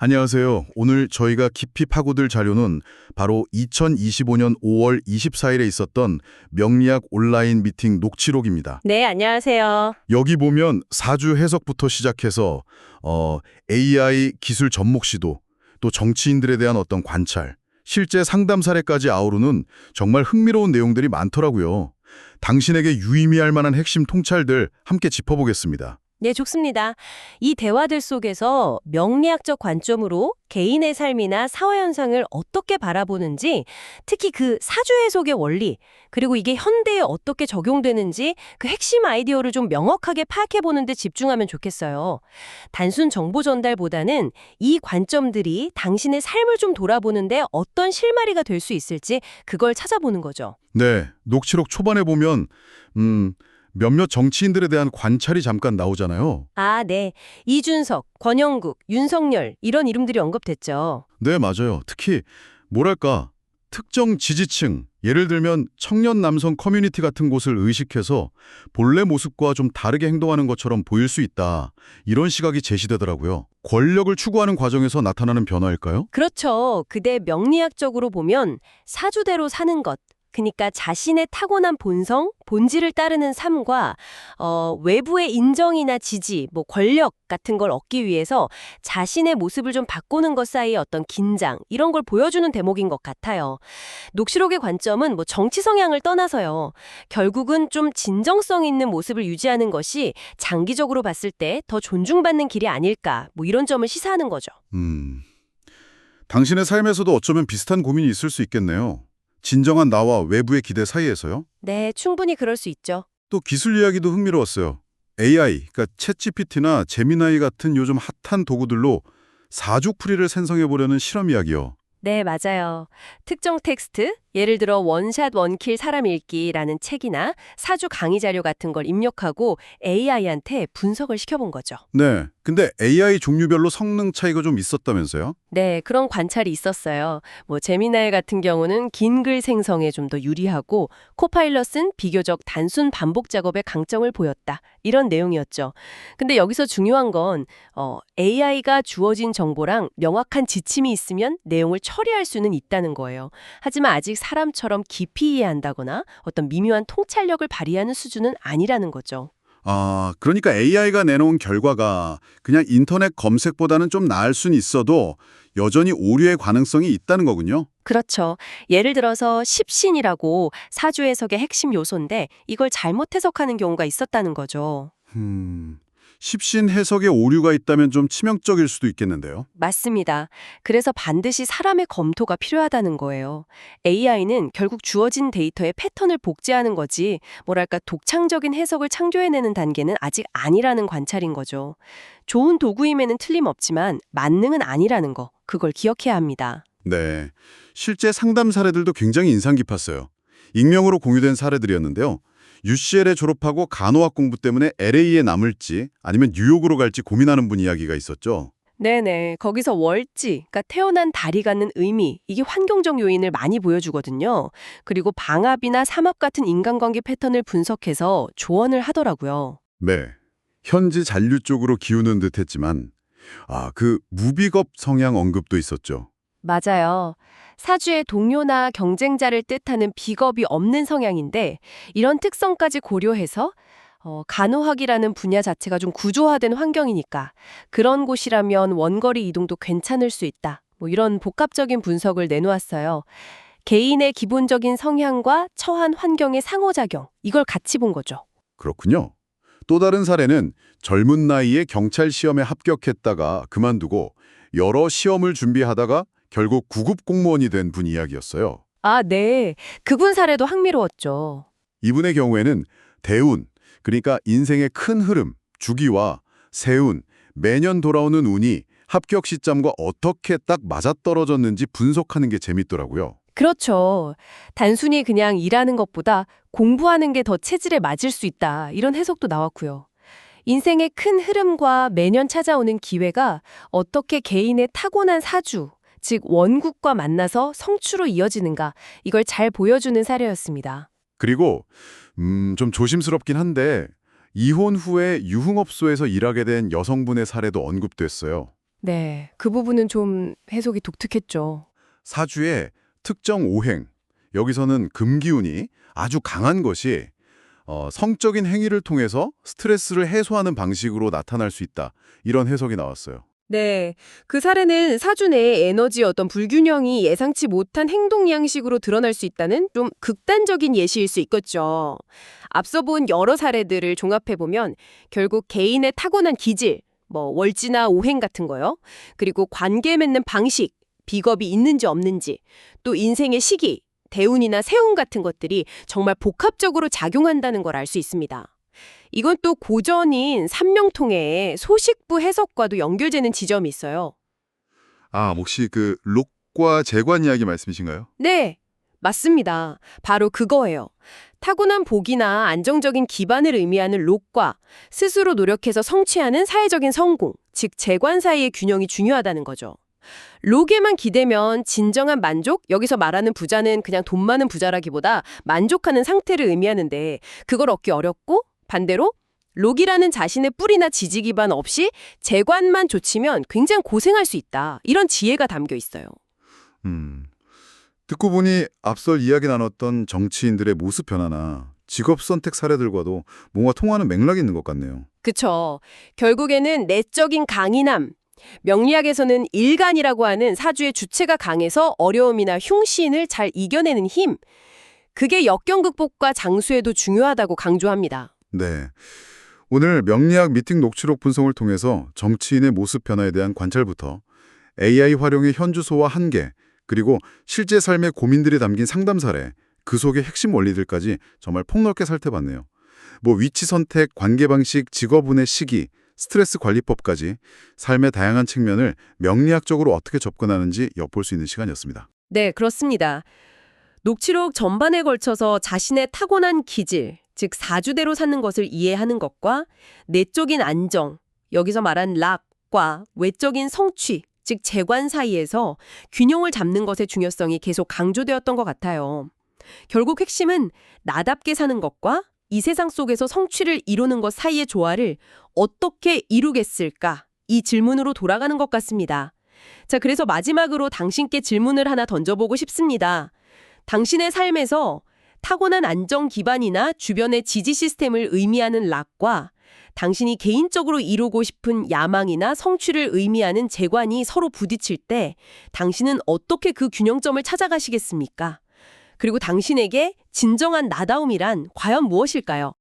안녕하세요. 오늘 저희가 깊이 파고들 자료는 바로 2025년 5월 24일에 있었던 명리학 온라인 미팅 녹취록입니다. 네, 안녕하세요. 여기 보면 사주 해석부터 시작해서 AI 기술 접목 시도, 또 정치인들에 대한 어떤 관찰, 실제 상담 사례까지 아우르는 정말 흥미로운 내용들이 많더라고요. 당신에게 유의미할 만한 핵심 통찰들 함께 짚어보겠습니다. 네, 좋습니다. 이 대화들 속에서 명리학적 관점으로 개인의 삶이나 사회 현상을 어떻게 바라보는지, 특히 그 사주 해석의 원리, 그리고 이게 현대에 어떻게 적용되는지 그 핵심 아이디어를 좀 명확하게 파악해보는 데 집중하면 좋겠어요. 단순 정보 전달보다는 이 관점들이 당신의 삶을 좀 돌아보는데 어떤 실마리가 될 수 있을지 그걸 찾아보는 거죠. 네, 녹취록 초반에 보면 몇몇 정치인들에 대한 관찰이 잠깐 나오잖아요. 아, 네. 이준석, 권영국, 윤석열 이런 이름들이 언급됐죠. 네, 맞아요. 특히 뭐랄까, 특정 지지층, 예를 들면 청년 남성 커뮤니티 같은 곳을 의식해서 본래 모습과 좀 다르게 행동하는 것처럼 보일 수 있다. 이런 시각이 제시되더라고요. 권력을 추구하는 과정에서 나타나는 변화일까요? 그렇죠. 그대 명리학적으로 보면 사주대로 사는 것, 그러니까 자신의 타고난 본성, 본질을 따르는 삶과 외부의 인정이나 지지, 권력 같은 걸 얻기 위해서 자신의 모습을 좀 바꾸는 것 사이의 어떤 긴장, 이런 걸 보여주는 대목인 것 같아요. 녹취록의 관점은 정치 성향을 떠나서요. 결국은 좀 진정성 있는 모습을 유지하는 것이 장기적으로 봤을 때 더 존중받는 길이 아닐까, 이런 점을 시사하는 거죠. 당신의 삶에서도 어쩌면 비슷한 고민이 있을 수 있겠네요. 진정한 나와 외부의 기대 사이에서요? 네, 충분히 그럴 수 있죠. 또 기술 이야기도 흥미로웠어요. AI, 그러니까 챗GPT나 제미나이 같은 요즘 핫한 도구들로 사주풀이를 생성해보려는 실험 이야기요. 네, 맞아요. 특정 텍스트, 예를 들어 원샷 원킬 사람 읽기라는 책이나 사주 강의 자료 같은 걸 입력하고 AI한테 분석을 시켜본 거죠. 네, 근데 AI 종류별로 성능 차이가 좀 있었다면서요? 네, 그런 관찰이 있었어요. 제미나이 같은 경우는 긴 글 생성에 좀 더 유리하고 코파일럿은 비교적 단순 반복 작업의 강점을 보였다. 이런 내용이었죠. 근데 여기서 중요한 건 AI가 주어진 정보랑 명확한 지침이 있으면 내용을 처리할 수는 있다는 거예요. 하지만 아직 사람처럼 깊이 이해한다거나 어떤 미묘한 통찰력을 발휘하는 수준은 아니라는 거죠. 아, 그러니까 AI가 내놓은 결과가 그냥 인터넷 검색보다는 좀 나을 순 있어도 여전히 오류의 가능성이 있다는 거군요. 그렇죠. 예를 들어서 십신이라고 사주 해석의 핵심 요소인데 이걸 잘못 해석하는 경우가 있었다는 거죠. 십신 해석에 오류가 있다면 좀 치명적일 수도 있겠는데요. 맞습니다. 그래서 반드시 사람의 검토가 필요하다는 거예요. AI는 결국 주어진 데이터의 패턴을 복제하는 거지, 독창적인 해석을 창조해내는 단계는 아직 아니라는 관찰인 거죠. 좋은 도구임에는 틀림없지만 만능은 아니라는 거, 그걸 기억해야 합니다. 네, 실제 상담 사례들도 굉장히 인상 깊었어요. 익명으로 공유된 사례들이었는데요. UCL에 졸업하고 간호학 공부 때문에 LA에 남을지 아니면 뉴욕으로 갈지 고민하는 분 이야기가 있었죠. 네네. 거기서 월지, 그러니까 태어난 달이 갖는 의미, 이게 환경적 요인을 많이 보여주거든요. 그리고 방압이나 삼합 같은 인간관계 패턴을 분석해서 조언을 하더라고요. 네, 현지 잔류 쪽으로 기우는 듯했지만 그 무비겁 성향 언급도 있었죠. 맞아요. 사주의 동료나 경쟁자를 뜻하는 비겁이 없는 성향인데 이런 특성까지 고려해서 간호학이라는 분야 자체가 좀 구조화된 환경이니까 그런 곳이라면 원거리 이동도 괜찮을 수 있다. 이런 복합적인 분석을 내놓았어요. 개인의 기본적인 성향과 처한 환경의 상호작용, 이걸 같이 본 거죠. 그렇군요. 또 다른 사례는 젊은 나이에 경찰 시험에 합격했다가 그만두고 여러 시험을 준비하다가 결국 구급 공무원이 된 분 이야기였어요. 아, 네. 그분 사례도 흥미로웠죠. 이분의 경우에는 대운, 그러니까 인생의 큰 흐름, 주기와 세운, 매년 돌아오는 운이 합격 시점과 어떻게 딱 맞아떨어졌는지 분석하는 게 재밌더라고요. 그렇죠. 단순히 그냥 일하는 것보다 공부하는 게 더 체질에 맞을 수 있다. 이런 해석도 나왔고요. 인생의 큰 흐름과 매년 찾아오는 기회가 어떻게 개인의 타고난 사주, 즉 원국과 만나서 성취로 이어지는가, 이걸 잘 보여주는 사례였습니다. 그리고 좀 조심스럽긴 한데 이혼 후에 유흥업소에서 일하게 된 여성분의 사례도 언급됐어요. 네, 그 부분은 좀 해석이 독특했죠. 사주의 특정 오행, 여기서는 금기운이 아주 강한 것이 성적인 행위를 통해서 스트레스를 해소하는 방식으로 나타날 수 있다. 이런 해석이 나왔어요. 네, 그 사례는 사주 내의 에너지의 어떤 불균형이 예상치 못한 행동 양식으로 드러날 수 있다는 좀 극단적인 예시일 수 있겠죠. 앞서 본 여러 사례들을 종합해보면 결국 개인의 타고난 기질, 월지나 오행 같은 거요. 그리고 관계 맺는 방식, 비겁이 있는지 없는지, 또 인생의 시기, 대운이나 세운 같은 것들이 정말 복합적으로 작용한다는 걸 알 수 있습니다. 이건 또 고전인 삼명통해의 소식부 해석과도 연결되는 지점이 있어요. 아, 혹시 그 록과 재관 이야기 말씀이신가요? 네, 맞습니다. 바로 그거예요. 타고난 복이나 안정적인 기반을 의미하는 록과 스스로 노력해서 성취하는 사회적인 성공, 즉 재관 사이의 균형이 중요하다는 거죠. 록에만 기대면 진정한 만족, 여기서 말하는 부자는 그냥 돈 많은 부자라기보다 만족하는 상태를 의미하는데 그걸 얻기 어렵고 반대로 록이라는 자신의 뿌리나 지지 기반 없이 재관만 좋치면 굉장히 고생할 수 있다. 이런 지혜가 담겨 있어요. 듣고 보니 앞서 이야기 나눴던 정치인들의 모습 변화나 직업 선택 사례들과도 뭔가 통하는 맥락이 있는 것 같네요. 그쵸. 결국에는 내적인 강인함. 명리학에서는 일간이라고 하는 사주의 주체가 강해서 어려움이나 흉신을 잘 이겨내는 힘. 그게 역경 극복과 장수에도 중요하다고 강조합니다. 네. 오늘 명리학 미팅 녹취록 분석을 통해서 정치인의 모습 변화에 대한 관찰부터 AI 활용의 현주소와 한계, 그리고 실제 삶의 고민들이 담긴 상담 사례, 그 속의 핵심 원리들까지 정말 폭넓게 살펴봤네요. 위치 선택, 관계 방식, 직업운의 시기, 스트레스 관리법까지 삶의 다양한 측면을 명리학적으로 어떻게 접근하는지 엿볼 수 있는 시간이었습니다. 네, 그렇습니다. 녹취록 전반에 걸쳐서 자신의 타고난 기질, 즉 사주대로 사는 것을 이해하는 것과 내적인 안정, 여기서 말한 락과 외적인 성취, 즉 재관 사이에서 균형을 잡는 것의 중요성이 계속 강조되었던 것 같아요. 결국 핵심은 나답게 사는 것과 이 세상 속에서 성취를 이루는 것 사이의 조화를 어떻게 이루겠을까? 이 질문으로 돌아가는 것 같습니다. 자, 그래서 마지막으로 당신께 질문을 하나 던져보고 싶습니다. 당신의 삶에서 타고난 안정 기반이나 주변의 지지 시스템을 의미하는 락과 당신이 개인적으로 이루고 싶은 야망이나 성취를 의미하는 재관이 서로 부딪힐 때 당신은 어떻게 그 균형점을 찾아가시겠습니까? 그리고 당신에게 진정한 나다움이란 과연 무엇일까요?